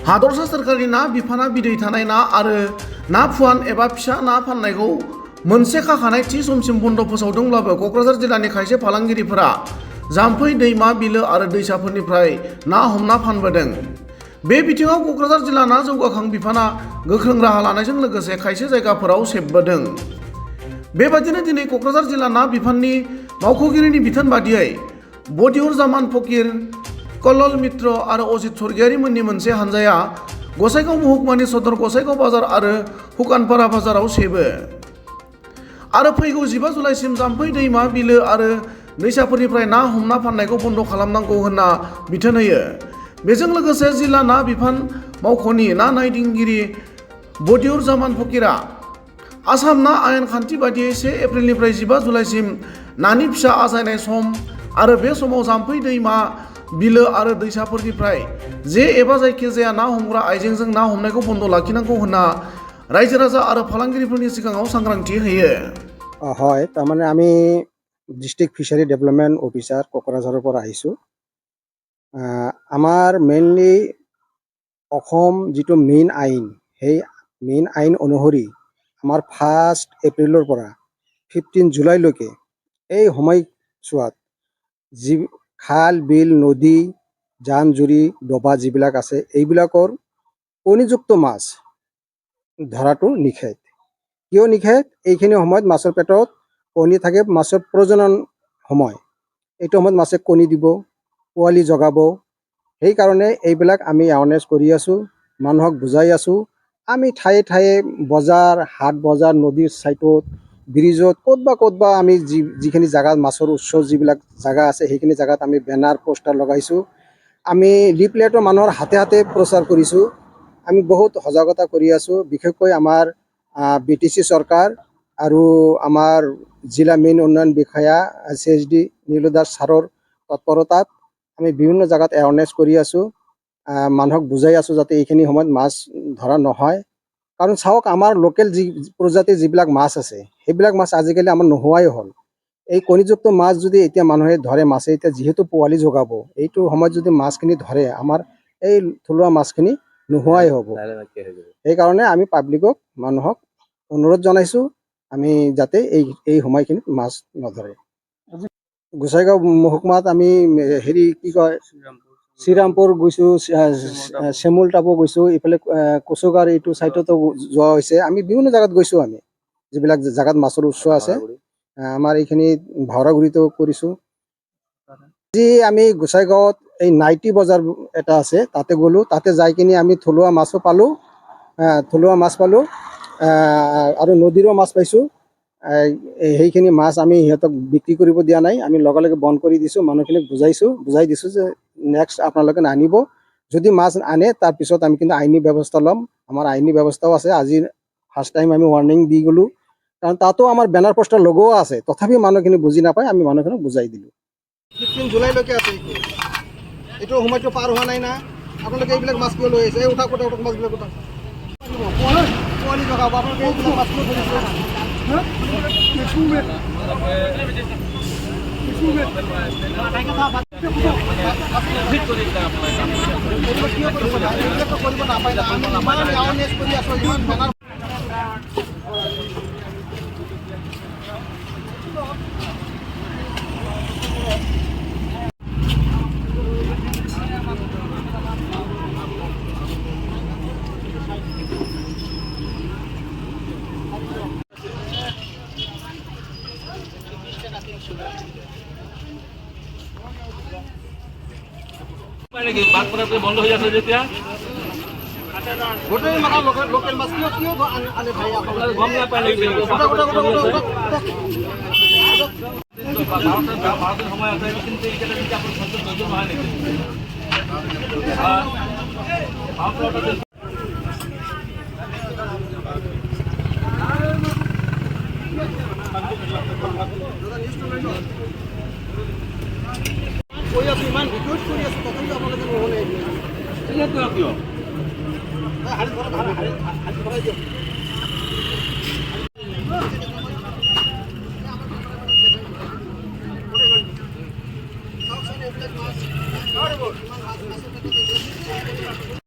हादरसा सोरखारनि ना बिफाना बिदै थानाय ना आरो ना फुवान एबा फिसा ना फाननायखौ मोनसे खाखानाय थि समसिम बन्द फोसावदोंब्लाबो क'क्राझार जिल्लानि खायसे फालांगिरिफोरा जाम्फै दैमा बिलो आरो दैसाफोरनिफ्राय ना हमना फानबोदों। बे बिथिङाव क'क्राझार जिल्ला ना जौगाखां बिफाना गोख्रों राहा लानायजों लोगोसे खायसे जायगाफोराव सेबबोदों। बेबादिनो दिनै क'क्राझार जिल्ला ना बिफाननि मावख'गिरिनि बिथोन बादियै बदिउर जामान फकीर, कल्लल मित्र आरो अजित स्वर्गियारी मोननि मोनसे हानजाया गसाइगाव महकुमानि सदर गसाइगाव बाजार आरो हुकानपारा बाजाराव सेबो आरो फैगौ 15 जुलाइसिम जाम्फै दैमा बिलो आरो दैसाफोरनिफ्राय ना हमना फाननायखौ बन्द खालामनांगौ होनना बिथोन होयो। बेजों लोगोसे जिल्ला ना बिफान मावख'नि ना नायदिंगिरि बदिउर जामान फकीरा आसाम ना आयेन खान्थि बादियै 1 एप्रिलनिफ्राय 15 जुलाइसिम नानि फिसा आजायनाय सम आरो बे समाव जाम्फै दैमा बिलो आरो दैसाफोरनिफ्राय जे एबा जायखिजाया ना हमग्रा आइजेंजों ना हमनायखौ बन्द लाखिनांगौ होनना रायजो राजा आरो फालांगिरिफोरनि सिगाङाव सांग्रांथि होयो। হয়, তাৰমানে আমি ডিষ্ট্ৰিক্ট ফিচাৰী ডেভেলপমেণ্ট অফিচাৰ কোকৰাঝাৰৰ পৰা আহিছোঁ। আমাৰ মেইনলি অসম যিটো মেইন আইন, সেই মেইন আইন অনুসৰি আমাৰ 1 এপ্ৰিলৰ পৰা 15 জুলাইলৈকে এই সময়ছোৱাত যি খাল বিল নদী জান জুৰি ডবা যিবিলাক আছে এইবিলাকৰ কণীযুক্ত মাছ ধৰাটো নিষেধ। কিয় নিষেধ? এইখিনি সময়ত মাছৰ পেটত কণী থাকে, মাছৰ প্ৰজনন সময়, এইটো সময়ত মাছে কণী দিব, পোৱালি জগাব। সেইকাৰণে এইবিলাক আমি এৱাৰনেছ কৰি আছোঁ, মানুহক বুজাই আছোঁ। আমি ঠায়ে ঠায়ে বজাৰ, হাট বজাৰ, নদীৰ ছাইডত, ব্ৰিজত ক'তবা আমি যিখিনি জেগাত মাছৰ উৎস যিবিলাক জেগা আছে সেইখিনি জেগাত আমি বেনাৰ পোষ্টাৰ লগাইছোঁ। আমি লিফলেটো মানুহৰ হাতে হাতে প্ৰচাৰ কৰিছোঁ। আমি বহুত সজাগতা কৰি আছোঁ। বিশেষকৈ আমাৰ BTC চৰকাৰ আৰু আমাৰ জিলা মেইন উন্নয়ন বিষয়া CSD নীলো দাস ছাৰৰ তৎপৰতাত আমি বিভিন্ন জেগাত এৱাৰনেছ কৰি আছোঁ, মানুহক বুজাই আছোঁ যাতে এইখিনি সময়ত মাছ ধৰা নহয়। কাৰণ চাওক, আমাৰ লোকেল যি প্ৰজাতিৰ যিবিলাক মাছ আছে সেইবিলাক মাছ আজিকালি আমাৰ নোহোৱাই হ'ল। এই কণীযুক্ত মাছ যদি এতিয়া মানুহে ধৰে, মাছে এতিয়া যিহেতু পোৱালি জগাব, এইটো সময়ত যদি মাছখিনি ধৰে আমাৰ এই থলুৱা মাছখিনি নোহোৱাই হ'ব। সেইকাৰণে আমি পাব্লিকক, মানুহক অনুৰোধ জনাইছোঁ আমি যাতে এই সময়খিনিত মাছ নধৰে। গোসাইগাঁও মহকুমাত আমি কি কয় শ্ৰীৰামপুৰ গৈছোঁ, চেমুল টাপো গৈছোঁ, ইফালে কচুগাৰ এইটো ছাইডতো যোৱা হৈছে। আমি বিভিন্ন জেগাত গৈছোঁ, আমি যিবিলাক জেগাত মাছৰ উৎস আছে। আমাৰ এইখিনি ভাওৰাগুৰিতো কৰিছোঁ। আজি আমি গোসাইগাঁৱত এই নাইটি বজাৰ এটা আছে, তাতে গ'লোঁ। তাতে যাই কিনি আমি থলুৱা মাছো পালোঁ, আৰু নদীৰো মাছ পাইছোঁ। সেইখিনি মাছ আমি সিহঁতক বিক্ৰী কৰিব দিয়া নাই, আমি লগে লগে বন্ধ কৰি দিছোঁ। মানুহখিনিক বুজাই দিছোঁ যে নেক্সট আপোনালোকে নানিব। যদি মাছ আনে তাৰপিছত আমি কিন্তু আইনী ব্যৱস্থা ল'ম। আমাৰ আইনী ব্যৱস্থাও আছে। আজি ফাৰ্ষ্ট টাইম আমি ৱাৰ্ণিং দি গ'লোঁ, কাৰণ তাতো আমাৰ বেনাৰ পোষ্টাৰ লগোৱা আছে। তথাপি মানুহখিনি বুজি নাপায়, আমি মানুহখিনিক বুজাই দিলোঁ। 15 জুলাইলৈকে আছে এইটো সময়টো পাৰ হোৱা নাই না। আপোনালোকে এইবিলাক মাছ কিয় লৈ আহিছে? এই উঠক মাছবিলাক উঠক। পোৱালি জগাব, আপোনালোকে এইবিলাক মাছ কিয় ধৰিছে? কৰিব নাপায় না। আমি ইমান এৱাৰনেছ কৰি আছোঁ, ইমান বেনাৰ বন্ধ হৈ আছে যেতিয়া গোটেই মাছ লোকেল মাছ কিয় আনে ভাই? গম নাপায় নেকি? ভাৰতৰ সময় আছে, কিন্তু এইকেইটা যদি আপুনি সন্তুষ্ট নহয় নেকি? কৈ আছোঁ, ইমান ৰিকুৱেষ্ট কৰি আছোঁ, তথাপিও আপোনালোকে নহ'লে কিয়? হাৰি ভৰাই দিয়ক।